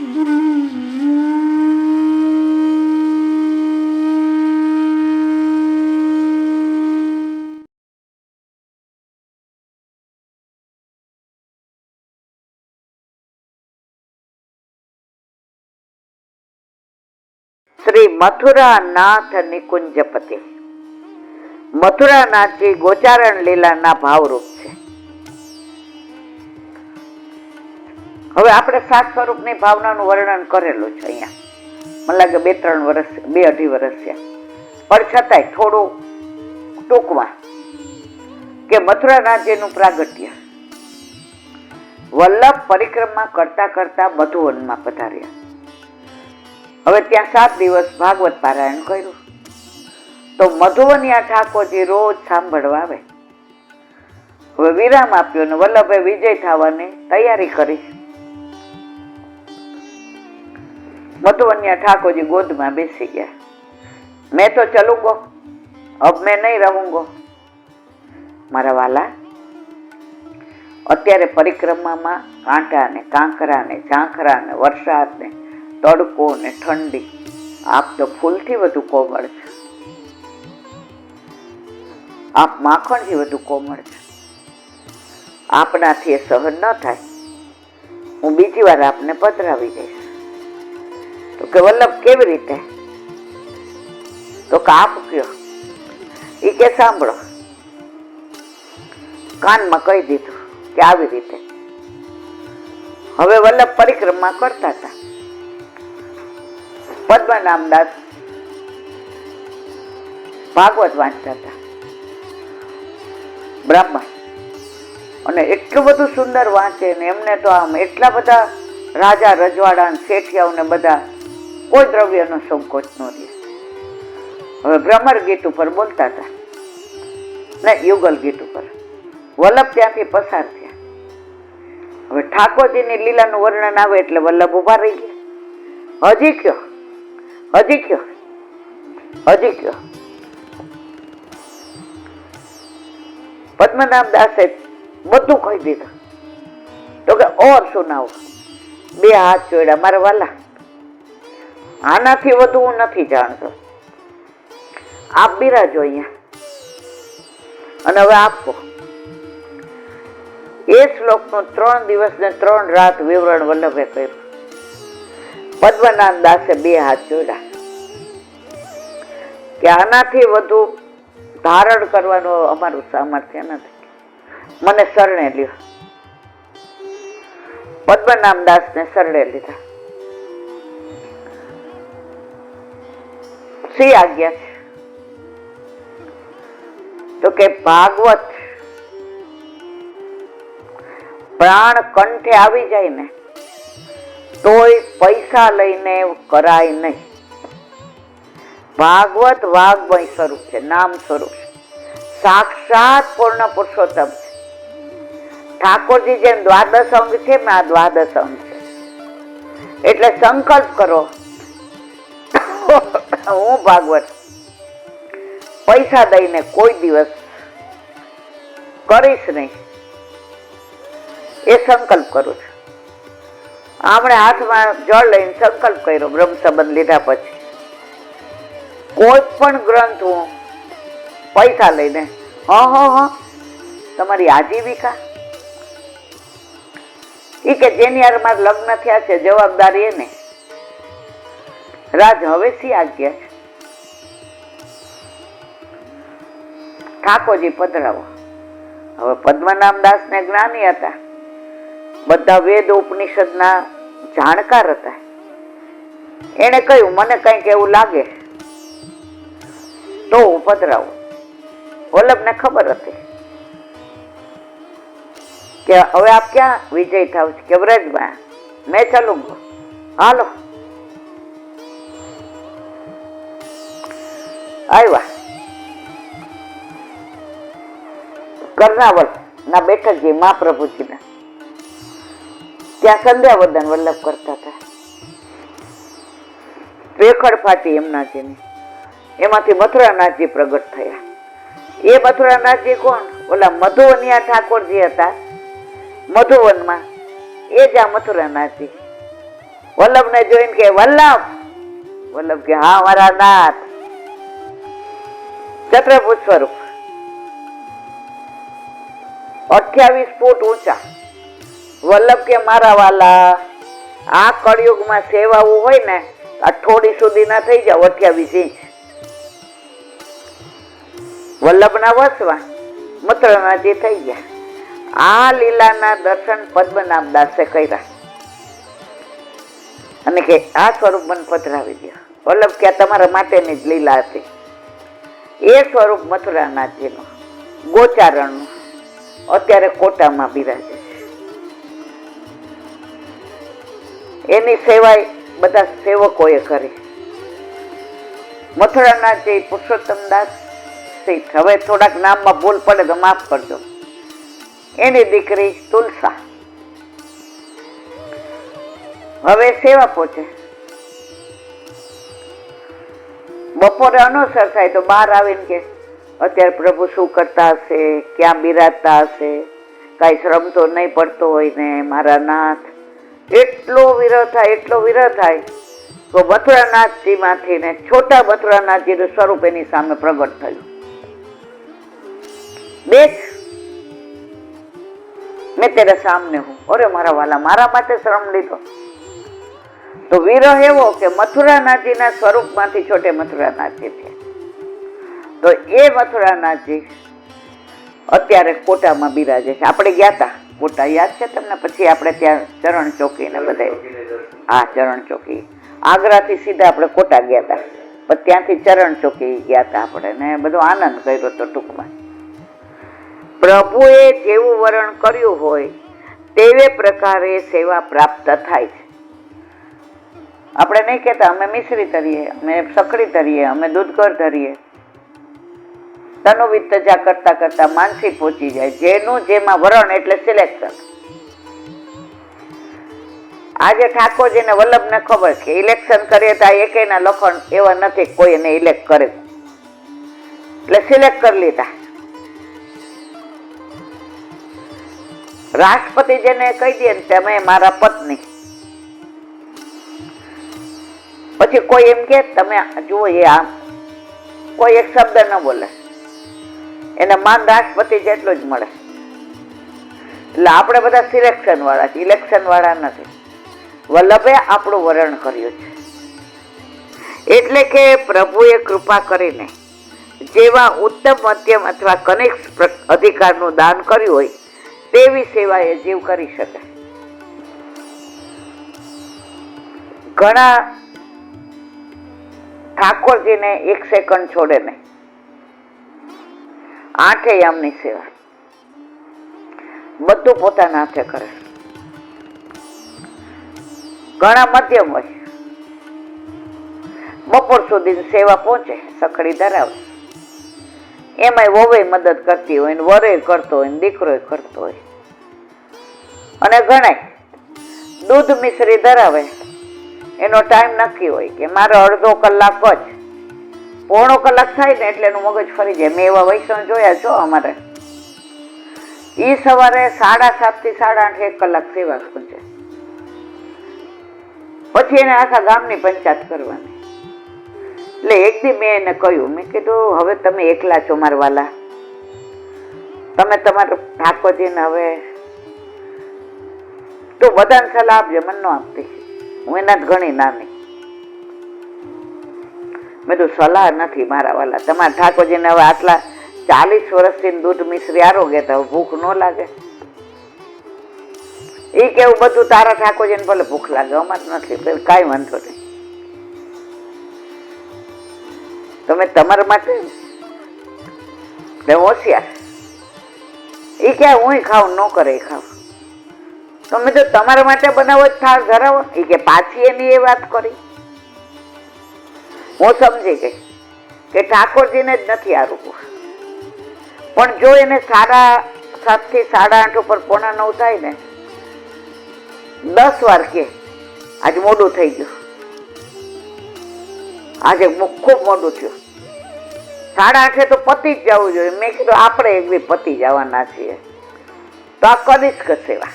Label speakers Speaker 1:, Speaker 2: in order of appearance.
Speaker 1: શ્રી મથુરાનાથ નિકુંજપતિ. મથુરાનાથજી ગોચારણ લીલાના ભાવરૂપ છે. હવે આપણે સાત સ્વરૂપની ભાવનાનું વર્ણન કરેલું છે અહીંયા. મને લાગે 2-3 વર્ષ 2-2.5 વર્ષ છે, પણ છતાંય થોડું ટૂંકમાં કે મથુરાનાથજીનું પ્રાગટ્ય. વલ્લભ પરિક્રમા કરતા કરતા મધુવનમાં પધાર્યા. હવે ત્યાં 7 દિવસ ભાગવત પારાયણ કર્યું. તો મધુવનિયા ઠાકોરજી રોજ સાંભળવા આવે. હવે વિરામ આપ્યો ને વલ્લભે વિજય થવાની તૈયારી કરી. મધુવનિયા ઠાકોરજી ગોદમાં બેસી ગયા. મેં તો ચલુંગો, અબ મેં નહીં રહુંગો. મારા વાલા, અત્યારે પરિક્રમામાં કાંટા ને કાંકરા ને ઝાંખરા ને વરસાદ ને તડકો ને ઠંડી, આપ તો ફૂલથી વધુ કોમળ છે. આપ માખણથી વધુ કોમળ છે. આપનાથી એ સહન ન થાય. હું બીજી વાર આપને પધરાવી જઈશ. તો કે વલ્લભ કેવી રીતે? તો કે આપ કયો. એ કે સાંભળો. કાનમાં કહી દીધું કે આવી રીતે. હવે વલ્લભ પરિક્રમા કરતા હતા. પદ્મનામદાસ ભાગવત વાંચતા હતા, બ્રાહ્મણ. અને એટલું બધું સુંદર વાંચે ને એમને તો આમ એટલા બધા રાજા રજવાડા શેઠિયાઓને બધા કોઈ દ્રવ્યનો સંકોચ ન રહે. હવે ભ્રમર ગીત ઉપર બોલતા હતા ને યુગલ ગીત ઉપર. વલ્લભ ત્યાંથી પસાર થયા. હવે ઠાકોરજીની લીલાનું વર્ણન આવે એટલે વલ્લભ ઉભા રહી ગયા. હજી કયો, હજી કયો, હજી કયો. પદ્મનાભ દાસે બધું કહી દીધું. તો કે ઓર સુનાવો. 2 હાથ જોડ્યા. મારા વાલા, આનાથી વધુ હું નથી જાણતો. આપ બિરાજો અહીંયા અને હવે આપો. એ શ્લોકનું 3 દિવસ ને 3 રાત વિવરણ વલ્લભે કર્યું. પદ્મનાભ દાસે 2 હાથ જોડ્યા કે આનાથી વધુ ધારણ કરવાનું અમારું સામર્થ્ય નથી, મને શરણે લ્યો. પદ્મનાભ દાસને શરણે લીધા. શી આજ્ઞા છે? તો કે ભાગવત પ્રાણ કંઠે આવી જાય ને તોય પૈસા લઈને કરાય નહીં. ભાગવત વાગ્મય સ્વરૂપ છે, નામ સ્વરૂપ છે, સાક્ષાત પૂર્ણ પુરુષોત્તમ છે. ઠાકોરજી જેમ 12 અંગ છે, આ 12 અંગ છે. એટલે સંકલ્પ કરો, હું ભાગવત પૈસા દઈને કોઈ દિવસ કરીશ નહીં. એ સંકલ્પ કરું છું. આપણે હાથમાં જળ લઈને સંકલ્પ કર્યો બ્રહ્મ સંબંધ લીધા પછી. કોઈ પણ ગ્રંથ હું પૈસા લઈને તમારી આજીવિકા એ કે જેની યાર મારા લગ્ન થયા છે જવાબદારી એને. રાજ હવે શી આજ્ઞા છે? ઠાકોરજી પધરાવો. હવે પદ્મનાભ દાસ ને જ્ઞાની હતા, બધા વેદ ઉપનિષદના જાણકાર હતા. એને કહ્યું મને કંઈક એવું લાગે તો હું પધરાવું. વલ્લભને ખબર હતી કે હવે આપ ક્યાં વિજય થાવ છે? કે વ્રજમાં. મેં ચાલુંગો, હાલો. આવ્યા કર્ણાવલ ના બેઠકજી મહાપ્રભુજીના. ત્યાં સંધ્યાવદન વલ્લભ કરતા હતા. રેખડ ફાટી એમનાજીની. એમાંથી મથુરાનાથજી પ્રગટ થયા. એ મથુરાનાથજી કોણ? ઓલા મધુવનિયા ઠાકોરજી હતા મધુવનમાં. એ જ આ મથુરાનાથજી. વલ્લભને જોઈને કે વલ્લભ. વલ્લભ કે હા મારા નાથ. ચત્રભુજ સ્વરૂપ, 28 ફૂટ ઊંચા. વલ્લભ કે મારા વાલા, આ કળિયુગમાં સેવાવું હોય ને આ થોડી સુધી ના થઈ જાવ 28 ઇંચ. વલ્લભના વસવા મથુરાનાથજી થઈ ગયા. આ લીલાના દર્શન પદ્મનાભ દાસે કર્યા અને કે આ સ્વરૂપ મને પધરાવી દો. વલ્લભ કે તમારા માટેની જ લીલા હતી. એ સ્વરૂપ મથુરાનાથજીનું ગોચારણનું અત્યારે કોટામાં બિરાજે છે. એની સેવાય બધા સેવકોએ કરી. મથુરાનાથજી પુરુષોત્તમ દાસ શીઠ, હવે થોડાક નામમાં ભૂલ પડે તો માફ કરજો. એની દીકરી તુલસા હવે સેવા પહોંચે. બપોરે અનુસર થાય તો બહાર આવીને કે અત્યારે પ્રભુ શું કરતા હશે, ક્યાં બિરાજતા હશે, કઈ શ્રમ તો નહીં પડતો હોય ને મારા નાથ. એટલો વિરહ થાય, એટલો વિરહ થાય તો મથુરાનાથજી માંથી ને છોટા મથુરાનાથજીનું સ્વરૂપ એની સામે પ્રગટ થયું. દેખ મેં તેરા સામને હું. અરે મારા વાલા, મારા માટે શ્રમ લીધો. તો વિરહ એવો કે મથુરાનાથજીના સ્વરૂપમાંથી છોટે મથુરાનાથજી થયા. તો એ મથુરાનાથજી અત્યારે કોટામાં બિરાજે છે. આપણે ગયા હતા કોટા, યાદ છે તમને? પછી આપણે ત્યાં ચરણ ચોકી ને બધે, હા ચરણ ચોકી, આગ્રાથી સીધા આપણે કોટા ગયા હતા, પણ ત્યાંથી ચરણ ચોકી ગયા હતા આપણે, ને બધો આનંદ કર્યો હતો. ટૂંકમાં પ્રભુએ જેવું વરણ કર્યું હોય તેવે પ્રકારે સેવા પ્રાપ્ત થાય છે. આપણે નહીં કહેતા અમે મિશ્રી તરીએ, અમે સખડી તરીએ, અમે દૂધઘર ધરીએ. તનુવિત તજા કરતા કરતા માનસી પહોંચી જાય. જેનું જેમાં વરણ એટલે સિલેક્શન. આજે ઠાકોરજીને વલ્લભને ખબર છે ઇલેક્શન કરીએ તો એકેયના લખણ એવા નથી કોઈ એને ઇલેક્ટ કરે, એટલે સિલેક્ટ કરી લીધા. રાષ્ટ્રપતિ જેને કહી દે ને તમે મારા પત્ની, પછી કોઈ એમ કે તમે જુઓ એ આમ, કોઈ એક શબ્દ ન બોલે, એને માન રાષ્ટ્રપતિ જેટલું જ મળે. એટલે આપણે બધા સિલેક્શન વાળા છે, ઇલેક્શન વાળા નથી. વલ્લભે આપણું વરણ કર્યું છે. એટલે કે પ્રભુએ કૃપા કરીને જેવા ઉત્તમ મધ્યમ અથવા કનિષ્ઠ અધિકારનું દાન કર્યું હોય તેવી સેવા એ જીવ કરી શકે. ઘણા ઠાકોરજીને 1 સેકન્ડ છોડે નહીં, 8 યામની સેવા બધું પોતાના હાથે કરે. ઘણા મધ્યમ હોય, બપોર સુધી સેવા પહોંચે, સખડી ધરાવે, એમાંય વહુએ મદદ કરતી હોય ને વરે કરતો હોય ને દીકરો કરતો હોય. અને ઘણા દૂધ મિશ્રી ધરાવે, એનો ટાઈમ નક્કી હોય કે મારે અડધો કલાક જ, પોણો કલાક થાય ને એટલે એનું મગજ ફરી જાય. મેં એવા વૈષ્ણવ જોયા છો અમારે, ઈ સવારે 7:30 થી 8:30 1 કલાક સેવા પહોંચે, પછી એને આખા ગામની પંચાયત કરવાની. એટલે એક દી મેં એને કહ્યું, મેં કીધું હવે તમે એકલા છો મારા વાલા, તમે તમારા ઠાકોરજીને હવે તો બધાને સલાહ આપજો, મને ન આપતી, હું એના જ ઘણી નાની. મેં તો સલાહ નથી મારા વાલા, તમારા ઠાકોરજીને હવે આટલા 40 વર્ષથી દૂધ મિશ્રી આરોગ્ય તો ભૂખ ન લાગે. એ કેવું બધું તારા ઠાકોરજીને ભલે ભૂખ લાગે, અમારે નથી, કાંઈ વાંધો નહીં, તમે તમારા માટે હોશિયાર. એ કે હું ખાવ ન કરે ખાવ, તમે તો તમારા માટે બનાવો જ થાળ ધરાવો. એ કે પાછી એની એ વાત કરી. હું સમજી ગઈ કે ઠાકોરજીને જ નથી આ રૂપું, પણ જો એને 7:30 થી 8:30 ઉપર 8:45 થાય ને, 10 વાર કે આજે મોડું થઈ ગયું, આજે ખૂબ મોડું થયું, 8:30 તો પતી જ જવું જોઈએ. મેં કીધું આપણે એક બી પતી જવાના છીએ, તો આ કરીશ કે સેવા.